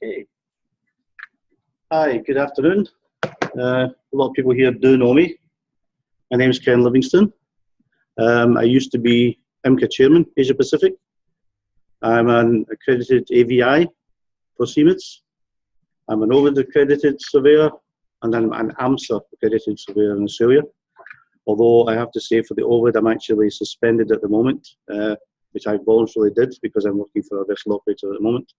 Okay. Hi, good afternoon. A lot of people here do know me. My name is Ken Livingstone. I used to be IMCA chairman, Asia Pacific. I'm an accredited AVI for eCMID. I'm an OVID accredited surveyor, and I'm an IMCA accredited surveyor in Australia. Although I have to say for the OVID, I'm actually suspended at the moment, which I voluntarily did because I'm working for a vessel operator at the moment.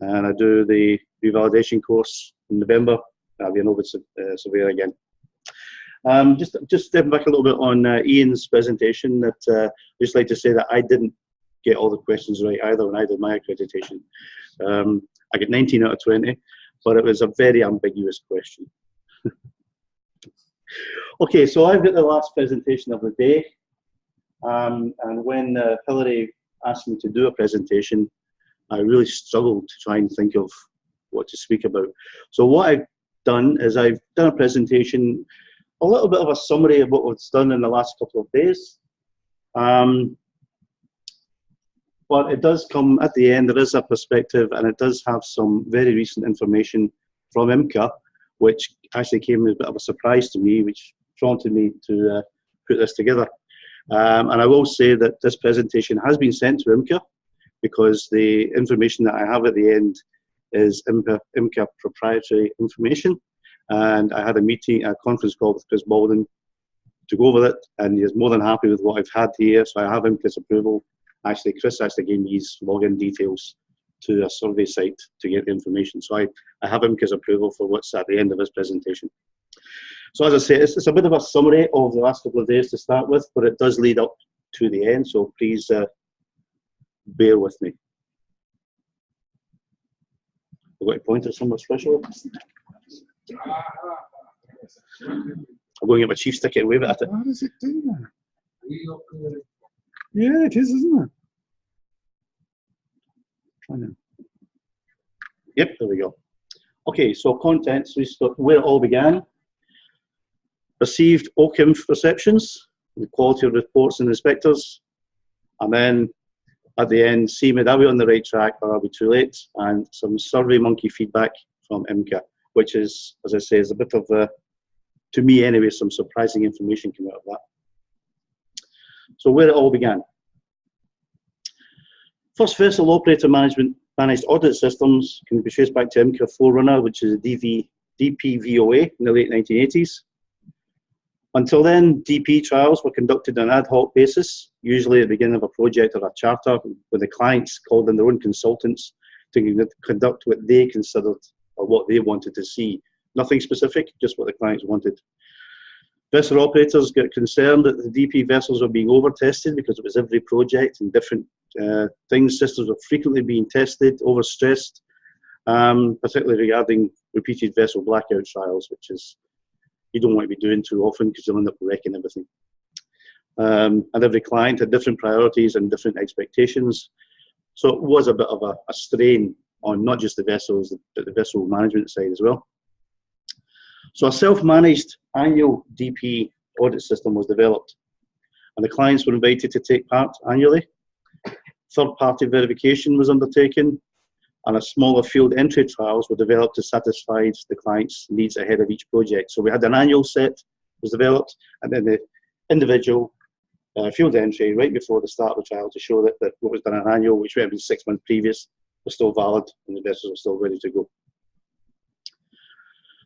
And I do the revalidation course in November. I'll be an OVID surveyor again. Just stepping back a little bit on Ian's presentation, that I'd just like to say that I didn't get all the questions right either when I did my accreditation. I got 19 out of 20, but it was a very ambiguous question. Okay, so I've got the last presentation of the day, and when Hilary asked me to do a presentation, I really struggled to try and think of what to speak about. So what I've done is I've done a presentation, a little bit of a summary of what was done in the last couple of days. But it does come at the end, there is a perspective, and it does have some very recent information from IMCA, which actually came as a bit of a surprise to me, which prompted me to put this together. And I will say that this presentation has been sent to IMCA, because the information that I have at the end is IMCA proprietary information. And I had a conference call with Chris Baldwin to go over it, and he's more than happy with what I've had here. So I have IMCA's approval. Actually, Chris actually gave me his login details to a survey site to get the information. So I have IMCA's approval for what's at the end of this presentation. So as I say, it's a bit of a summary of the last couple of days to start with, but it does lead up to the end. So please bear with me. I've got a pointer somewhere special. I'm going to get my chief stick and wave it at it. How does it do that? Yeah, it is, isn't it? Yep, there we go. Okay, so contents, we start where it all began. Received OCIMF perceptions, the quality of reports and inspectors, and then at the end, eCMID, are we on the right track or are we too late? And some survey monkey feedback from IMCA, which is, as I say, is a bit of, to me anyway, some surprising information came out of that. So where it all began. First vessel operator managed audit systems can be traced back to IMCA Forerunner, which is a DPVOA in the late 1980s. Until then, DP trials were conducted on an ad hoc basis, usually at the beginning of a project or a charter, where the clients called in their own consultants to conduct what they considered or what they wanted to see. Nothing specific, just what the clients wanted. Vessel operators got concerned that the DP vessels were being over-tested because it was every project and different things. Systems were frequently being tested, overstressed, particularly regarding repeated vessel blackout trials, which is you don't want to be doing too often because you'll end up wrecking everything. And every client had different priorities and different expectations. So it was a bit of a strain on not just the vessels, but the vessel management side as well. So a self-managed annual DP audit system was developed, and the clients were invited to take part annually. Third-party verification was undertaken, and a smaller field entry trials were developed to satisfy the client's needs ahead of each project. So we had an annual set was developed, and then the individual field entry right before the start of the trial to show that what was done an annual, which would have been 6 months previous, was still valid and the vessels were still ready to go.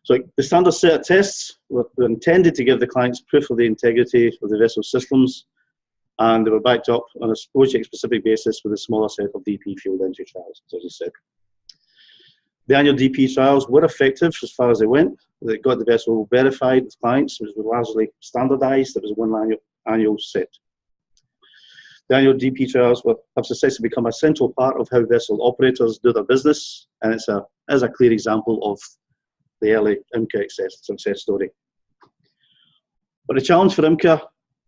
So the standard set of tests were intended to give the clients proof of the integrity of the vessel systems, and they were backed up on a project-specific basis with a smaller set of DP field entry trials, as I said. The annual DP trials were effective as far as they went. They got the vessel verified with clients. It was largely standardised. There was one annual set. The annual DP trials have successfully become a central part of how vessel operators do their business, and it's a clear example of the early IMCA success story. But the challenge for IMCA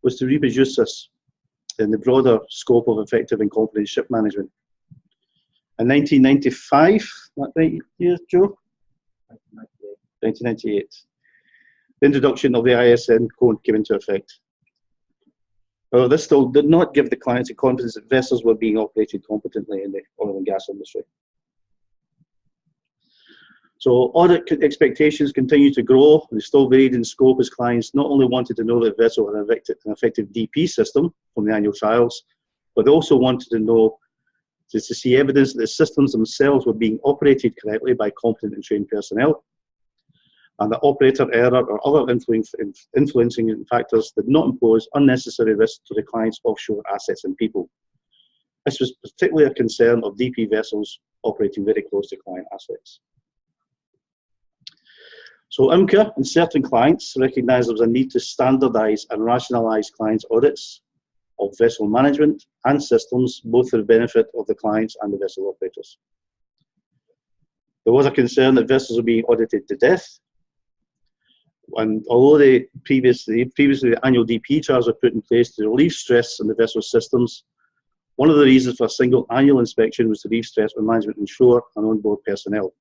was to reproduce this in the broader scope of effective and confident ship management. In 1995, that right here, Joe? 1998. The introduction of the ISN code came into effect. However, this still did not give the clients the confidence that vessels were being operated competently in the oil and gas industry. So audit expectations continue to grow. They still varied in scope as clients not only wanted to know that the vessel had an effective DP system from the annual trials, but they also wanted to know, just to see evidence that the systems themselves were being operated correctly by competent and trained personnel, and that operator error or other influencing factors did not impose unnecessary risk to the client's offshore assets and people. This was particularly a concern of DP vessels operating very close to client assets. So IMCA and certain clients recognised there was a need to standardise and rationalise clients' audits of vessel management and systems, both for the benefit of the clients and the vessel operators. There was a concern that vessels were being audited to death, and although previously the annual DP charges were put in place to relieve stress on the vessel systems, one of the reasons for a single annual inspection was to relieve stress on management on shore and onboard personnel.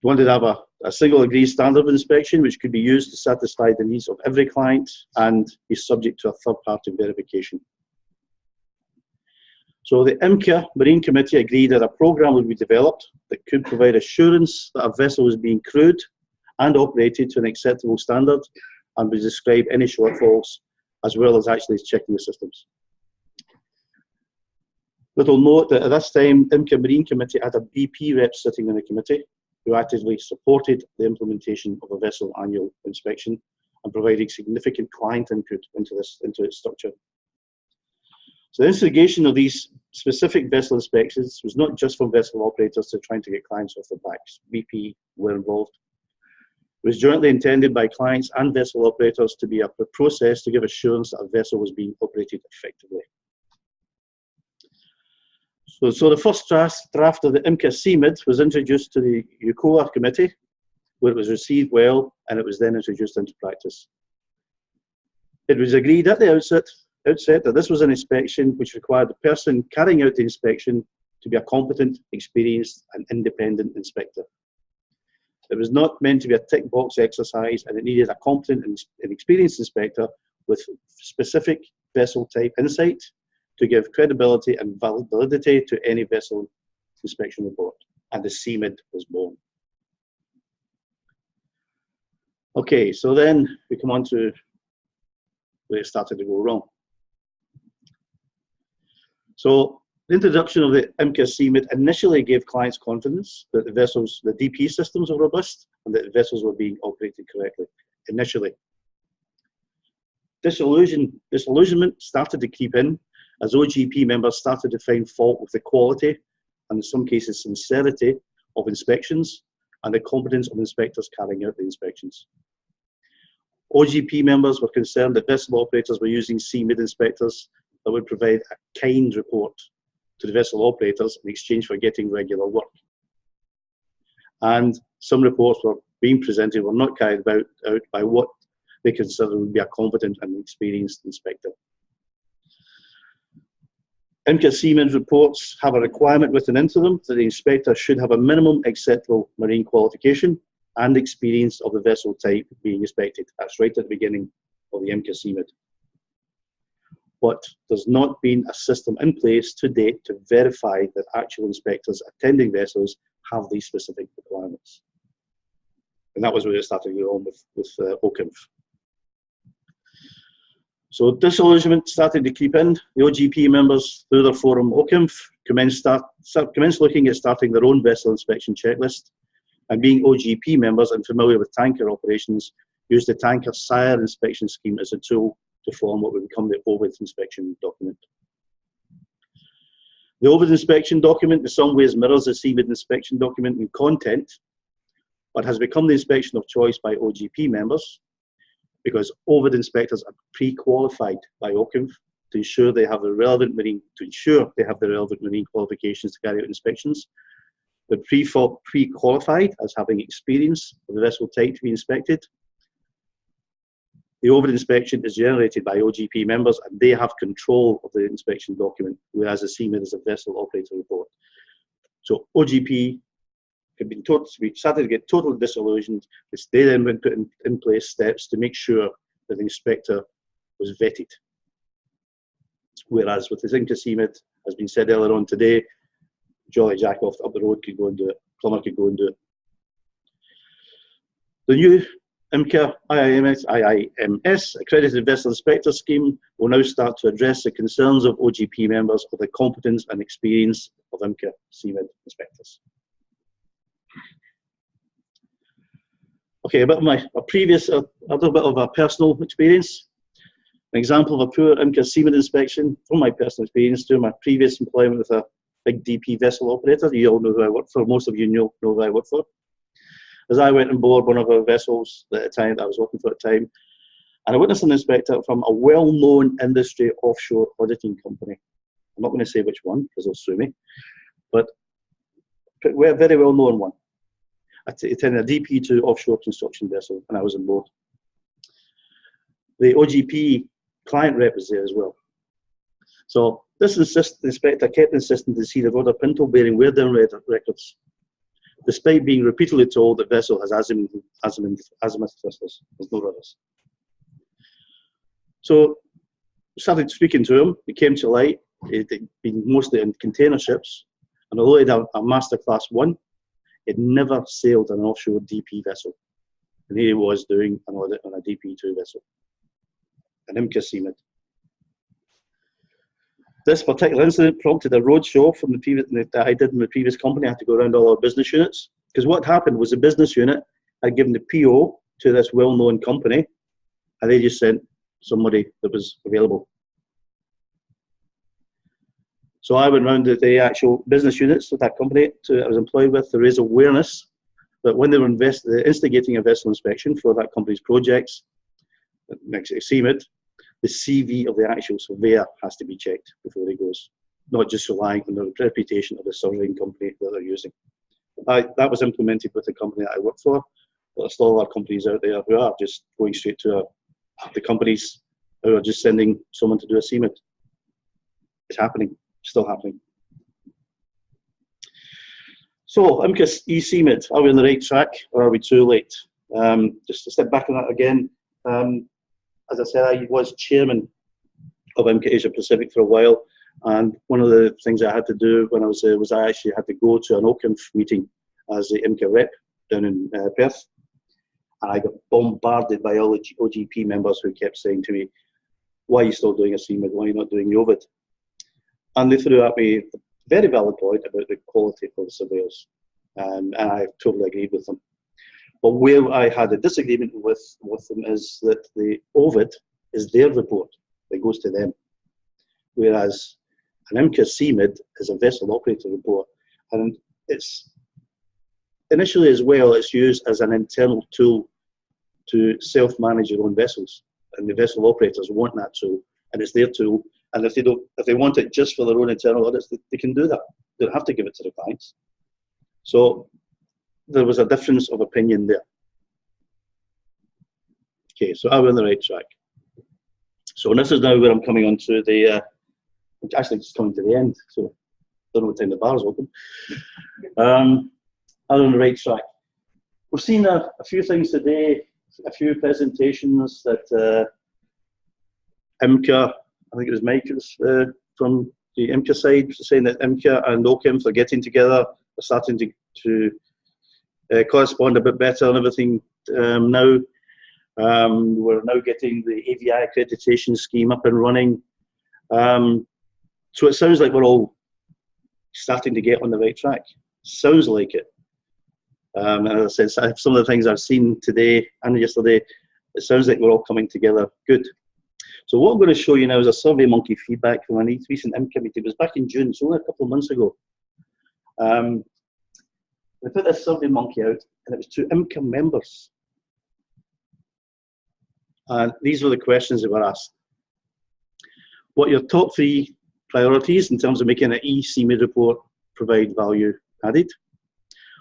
We wanted to have a single agreed standard of inspection which could be used to satisfy the needs of every client and be subject to a third-party verification. So the IMCA Marine Committee agreed that a programme would be developed that could provide assurance that a vessel was being crewed and operated to an acceptable standard and would describe any shortfalls as well as actually checking the systems. Little note that at this time, IMCA Marine Committee had a BP rep sitting on the committee who actively supported the implementation of a vessel annual inspection and providing significant client input into its structure. So the instigation of these specific vessel inspections was not just from vessel operators to trying to get clients off their backs. BP were involved. It was jointly intended by clients and vessel operators to be a process to give assurance that a vessel was being operated effectively. So the first draft of the IMCA eCMID was introduced to the UCOA committee, where it was received well, and it was then introduced into practice. It was agreed at the outset that this was an inspection which required the person carrying out the inspection to be a competent, experienced, and independent inspector. It was not meant to be a tick box exercise, and it needed a competent and experienced inspector with specific vessel type insight to give credibility and validity to any vessel inspection report, and the eCMID was born. Okay, so then we come on to where it started to go wrong. So the introduction of the IMCA eCMID initially gave clients confidence that the DP systems were robust and that the vessels were being operated correctly, initially. Disillusionment started to creep in as OGP members started to find fault with the quality and in some cases sincerity of inspections and the competence of inspectors carrying out the inspections. OGP members were concerned that vessel operators were using eCMID inspectors that would provide a kind report to the vessel operators in exchange for getting regular work. And some reports were being presented were not carried out by what they considered would be a competent and experienced inspector. IMCA eCMID reports have a requirement written into them that the inspector should have a minimum acceptable marine qualification and experience of the vessel type being inspected. That's right at the beginning of the IMCA eCMID. But there's not been a system in place to date to verify that actual inspectors attending vessels have these specific requirements. And that was where it started to go on with OCIMF. So disillusionment started to creep in. The OGP members, through their forum OCIMF, commenced looking at starting their own vessel inspection checklist, and being OGP members and familiar with tanker operations, used the tanker SIRE inspection scheme as a tool to form what would become the OVID inspection document. The OVID inspection document in some ways mirrors the eCMID inspection document in content, but has become the inspection of choice by OGP members, because OVID inspectors are pre-qualified by OCIMF to ensure they have the relevant marine qualifications to carry out inspections. They're pre-qualified as having experience of the vessel type to be inspected. The OVID inspection is generated by OGP members and they have control of the inspection document, whereas the eCMID is a vessel operator report. So OGP we started to get totally disillusioned. They then went put in place steps to make sure that the inspector was vetted. Whereas with the IMCA eCMID, as been said earlier on today, Jolly Jack off up the road could go and do it. Plumber could go and do it. The new IMCA IIMS accredited vessel inspector scheme will now start to address the concerns of OGP members of the competence and experience of IMCA eCMID inspectors. Okay, a bit of a little bit of a personal experience. An example of a poor IMCA eCMID inspection from my personal experience through my previous employment with a big DP vessel operator. You all know who I work for. Most of you know who I work for. As I went on board one of our vessels at the time that I was working for at the time, and I witnessed an inspector from a well-known industry offshore auditing company. I'm not going to say which one because they'll sue me, but a very well-known one. I attended a DP2 offshore construction vessel, and I was on board. The OGP client rep was there as well. So this inspector kept insisting to see the rudder pintle bearing wear down records, despite being repeatedly told the vessel has azimuth thrusters. There's no rudders. So started speaking to him. It came to light. He'd been mostly in container ships, and although he'd had a Master Class 1, he'd never sailed an offshore DP vessel. And here he was doing an audit on a DP2 vessel, an IMCA eCMID. This particular incident prompted a roadshow from that I did in the previous company. I had to go around all our business units, because what happened was the business unit had given the PO to this well-known company, and they just sent somebody that was available. So I went round to the actual business units of that company I was employed with to raise awareness that when they were instigating a vessel inspection for that company's projects, eCMID, the CV of the actual surveyor has to be checked before he goes, not just relying on the reputation of the surveying company that they're using. That was implemented with the company that I work for, but there's still other companies out there who are just going straight to the companies who are just sending someone to do a eCMID. It's happening, still happening. So, IMCA eCMID, are we on the right track or are we too late? Just to step back on that again, as I said, I was chairman of IMCA Asia Pacific for a while, and one of the things I had to do when I was there was I actually had to go to an OCIMF meeting as the IMCA rep down in Perth, and I got bombarded by all the OGP members who kept saying to me, why are you still doing a eCMID, why are you not doing the OVID? And they threw at me a very valid point about the quality of the surveyors, and I totally agreed with them. But where I had a disagreement with them is that the OVID is their report that goes to them, whereas an IMCA eCMID is a vessel operator report, and it's initially as well it's used as an internal tool to self-manage your own vessels, and the vessel operators want that tool, and it's their tool. And if they want it just for their own internal audits, they can do that. They don't have to give it to the clients. So there was a difference of opinion there. Okay, so are we on the right track? So this is now where I'm coming on to the, actually just coming to the end, so I don't know what time the bar's open. Are we on the right track? We've seen a few things today, a few presentations that IMCA, I think it was Mike from the IMCA side, saying that IMCA and OCIMF are getting together, are starting to correspond a bit better and everything now. We're now getting the AVI accreditation scheme up and running. So it sounds like we're all starting to get on the right track. Sounds like it. And as I said, some of the things I've seen today and yesterday, it sounds like we're all coming together good. So what I'm going to show you now is a SurveyMonkey feedback from an recent IMCA meeting. It was back in June, so only a couple of months ago. They put this SurveyMonkey out, and it was to IMCA members. And these were the questions that were asked. What are your top 3 priorities in terms of making an eCMID report provide value added?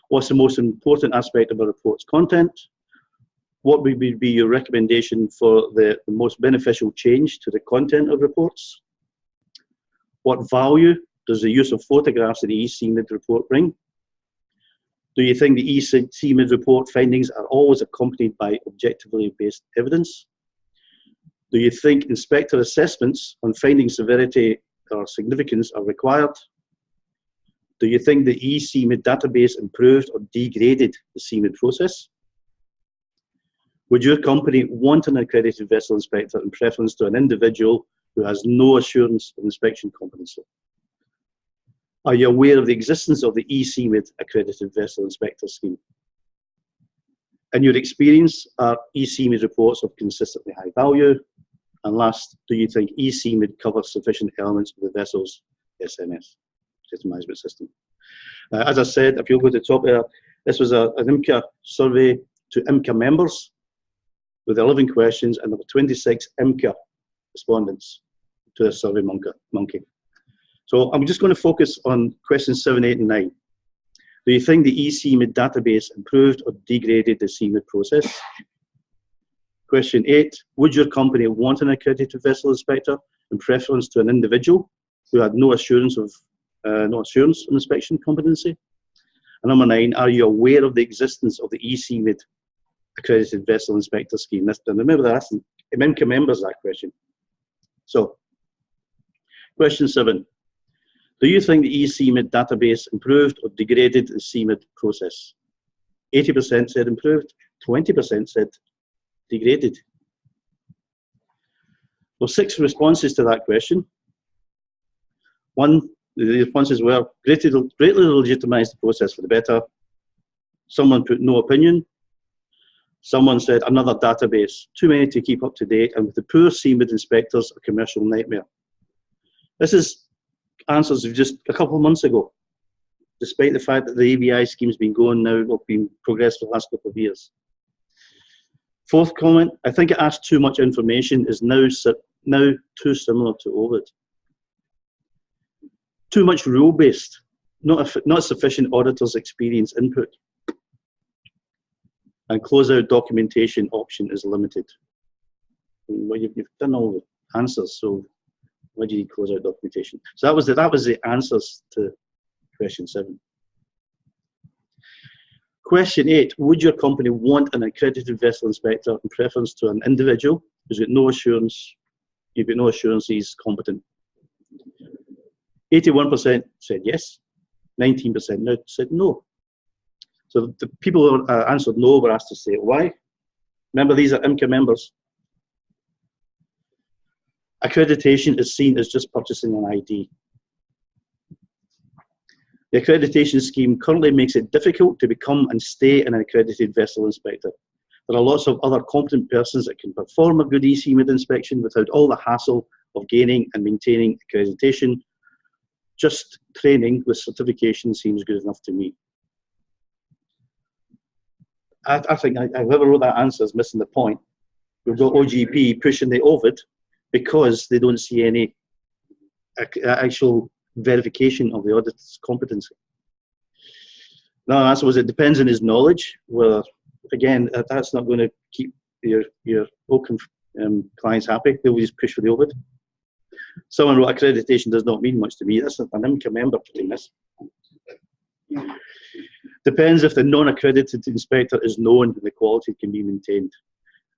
What's the most important aspect of a report's content? What would be your recommendation for the most beneficial change to the content of reports? What value does the use of photographs in the eCMID report bring? Do you think the eCMID report findings are always accompanied by objectively based evidence? Do you think inspector assessments on finding severity or significance are required? Do you think the eCMID database improved or degraded the CMID process? Would your company want an accredited vessel inspector in preference to an individual who has no assurance of inspection competency? Are you aware of the existence of the eCMID accredited vessel inspector scheme? In your experience, are eCMID reports of consistently high value? And last, do you think eCMID covers sufficient elements of the vessel's SMS, system management system? As I said, if you'll go to the top there, this was an IMCA survey to IMCA members with 11 questions, and there were 26 IMCA respondents to this survey monkey. So I'm just going to focus on questions 7, 8, and 9. Do you think the eCMID database improved or degraded the CMID process? Question 8, would your company want an accredited vessel inspector in preference to an individual who had no assurance of inspection competency? And number 9, are you aware of the existence of the eCMID accredited vessel inspector scheme? And remember that asking IMCA members that question. So, question 7. Do you think the eCMID database improved or degraded the CMID process? 80% said improved, 20% said degraded. Well, 6 responses to that question. One, the responses were greatly legitimised the process for the better. Someone put no opinion. Someone said another database, too many to keep up to date, and with the poor CMID inspectors, a commercial nightmare. This is answers of just a couple of months ago, despite the fact that the ABI scheme's been going now, or been progressed for the last couple of years. 4th comment, I think it asked too much information, is now too similar to OVID. Too much rule-based, not sufficient auditor's experience input. And closeout documentation option is limited. Well, you've done all the answers, so why do you need closeout documentation? So that was the answers to question 7. Question 8, would your company want an accredited vessel inspector in preference to an individual who's got no assurance, you've got no assurance he's competent? 81% said yes, 19% said no. So the people who answered no were asked to say why. Remember, these are IMCA members. Accreditation is seen as just purchasing an ID. The accreditation scheme currently makes it difficult to become and stay an accredited vessel inspector. There are lots of other competent persons that can perform a good eCMID inspection without all the hassle of gaining and maintaining accreditation. Just training with certification seems good enough to me. I think whoever wrote that answer is missing the point. We've got OGP pushing the OVID because they don't see any actual verification of the auditor's competency. Now, the answer was it depends on his knowledge. Well, again, that's not going to keep your local clients happy. They'll just push for the OVID. Someone wrote accreditation does not mean much to me. That's an IMCA member putting this. Depends if the non-accredited inspector is known and the quality can be maintained.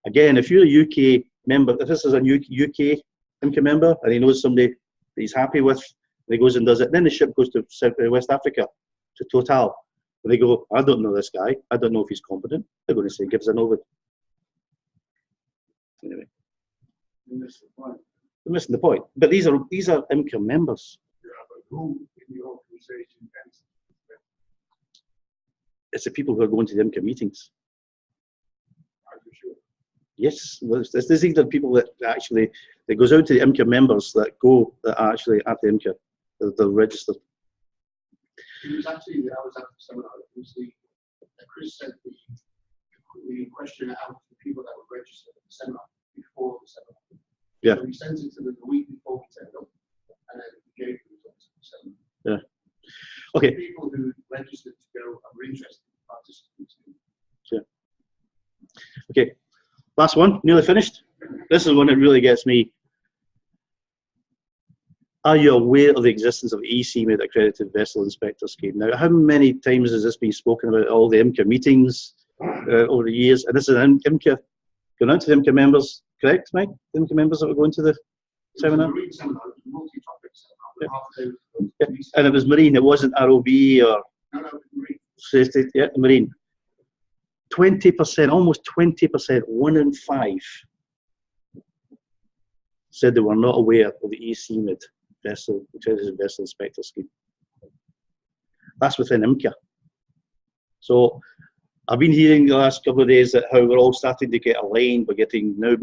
Again, if you're a UK member, if this is a UK IMCA member and he knows somebody that he's happy with, and he goes and does it, then the ship goes to West Africa, to Total, and they go, I don't know this guy, I don't know if he's competent. They're going to say, give us an OVID. Anyway. They're missing the point. But these are IMCA members. Yeah, but who in the organisation ends? It's the people who are going to the IMCA meetings. Are you sure? Yes, this is the people that actually, that goes out to the IMCA members that go, that are actually at the IMCA, they're registered. It was actually, I was at the seminar, it was Chris sent the question out to people that were registered at the seminar, before the seminar. Yeah. So we sent it to them the week before we turned up, and then we gave the results of the seminar. Yeah. Okay. People who registered to go and were interested in participating. Sure. Okay. Last one, nearly finished. This is one that really gets me. Are you aware of the existence of eCMID accredited vessel inspector scheme? Now, how many times has this been spoken about at all the IMCA meetings over the years? And this is an IMCA, going out to the IMCA members, correct, Mike? The IMCA members that were going to the seminar? Yeah. And it was marine, it wasn't ROV or No, marine. yeah, marine. 20%, almost 20%, 1 in 5 said they were not aware of the eCMID vessel, accredited vessel inspector scheme. That's within IMCA. So I've been hearing the last couple of days that how we're all starting to get aligned. We're getting to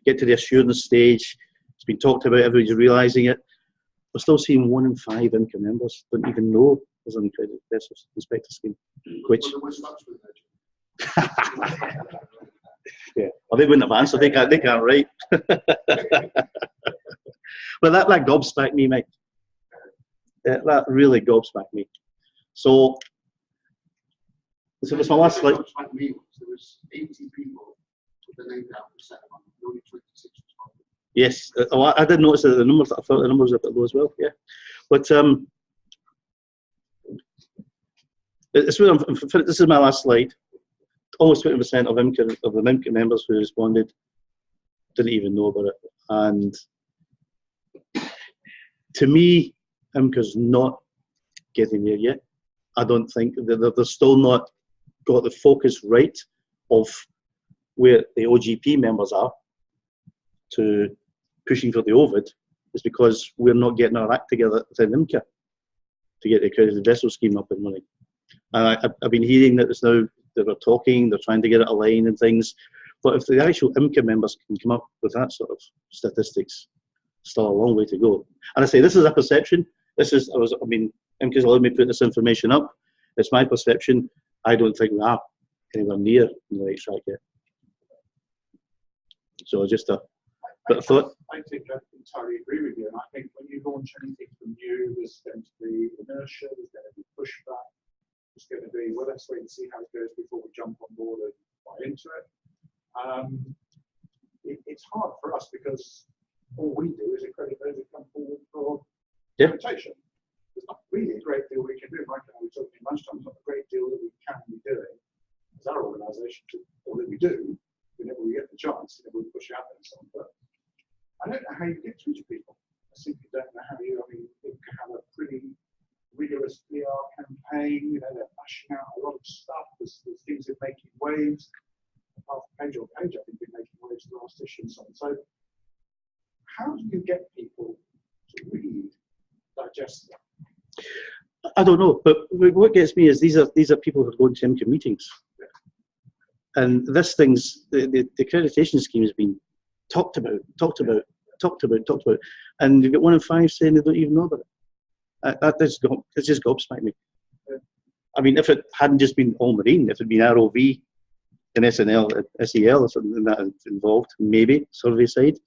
get to the assurance stage. It's been talked about. Everybody's realising it. We're still seeing 1 in 5 IMCA members don't even know there's an accredited vessel inspector scheme. Which yeah, well, they wouldn't have answered. They can't write. But that gobsmacked me, mate. That really gobsmacked me. So it's my last slide. There was 80 people with the name down for cinema. Only 26 was. Yes, I did notice that the numbers. I thought the numbers were a bit low as well. Yeah, but this is my last slide. Almost 20% of the IMCA members who responded didn't even know about it, and to me, IMCA's not getting there yet. I don't think they're still not got the focus right of where the OGP members are to pushing for the OVID, is because we're not getting our act together within IMCA to get the accredited vessel scheme up and running. And I've been hearing that it's now that we're talking, they're trying to get it aligned and things, but if the actual IMCA members can come up with that sort of statistics, still a long way to go. And I say this is a perception. IMCA's allowed me to put this information up. It's my perception. I don't think we are anywhere near the right track yet. So just a bit of thought. I think I entirely agree with you. And I think when you launch anything from new, there's going to be inertia, there's going to be pushback, there's going to be, well, let's wait and see how it goes before we jump on board and buy into it. It's hard for us because all we do is accredit those who come forward for accreditation. There's not really a great deal we can do. Mike and I were talking lunchtime, there's not a great deal that we can be doing as our organisation, or that we do, whenever we get the chance, we push out there and so on. But I don't know how you get through to people. I simply don't know how you, you can have a pretty rigorous PR campaign, they're bashing out a lot of stuff, there's things that are making waves, half page or page, I think, been making waves the last issue and so on. So how do you get people to read, digest them? I don't know, but what gets me is these are people who are going to IMCA meetings, and this the accreditation scheme has been talked about, and you get 1 in 5 saying they don't even know about it. It's just gobsmacked me. I mean, if it hadn't just been all marine, if it had been ROV and SNL, SEL or something like that involved, maybe survey side,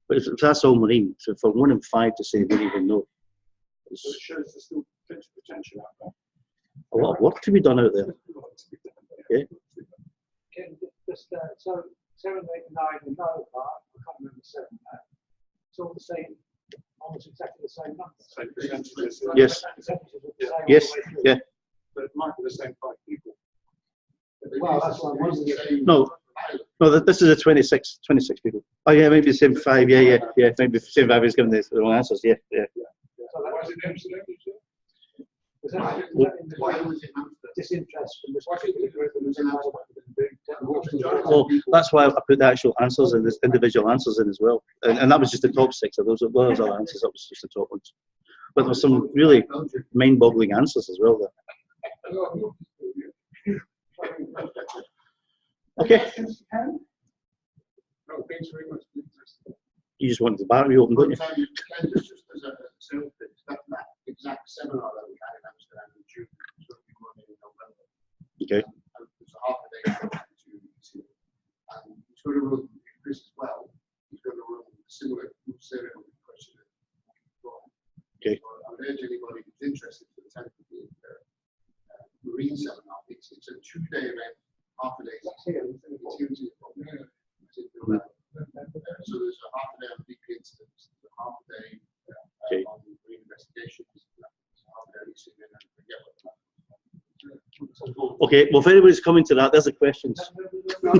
but if that's all marine, so for 1 in 5 to say they don't even know. So it shows there's still potential out there. A lot of work to be done out there. Okay. So 7, 8, 9, and no part, I can't remember 7 now. It's all the same, almost exactly the same number. Same percentages. Yes. Yes. Yeah. But it might be the same 5 people. Well, that's what I'm wondering. No, this is a 26 people. Oh yeah, maybe the same 5. Yeah. Maybe the same 5 is giving the wrong answers. Yeah. So Why is it Amsterdam? why was it disinterest from this particular group and Well, that's why I put the actual answers in, this individual answers in as well, and that was just the top 6 of those other answers. That was just the top ones, but there were some really mind-boggling answers as well there. Okay. No, thanks very much. You just wanted the battery open, don't you? Just as a sales pitch, that exact seminar that we had in Amsterdam in June is going to be running in November. Okay. It's a half a day to and he's going to run Chris as well. He's going to run a similar survey question. Okay. So I would urge anybody who's interested to attend the marine seminar. It's a 2-day event, half a day. So there's a half a day on BP incidents, half a day on marine investigations, half a day Okay, well, if anybody's coming to that, there's the questions. No,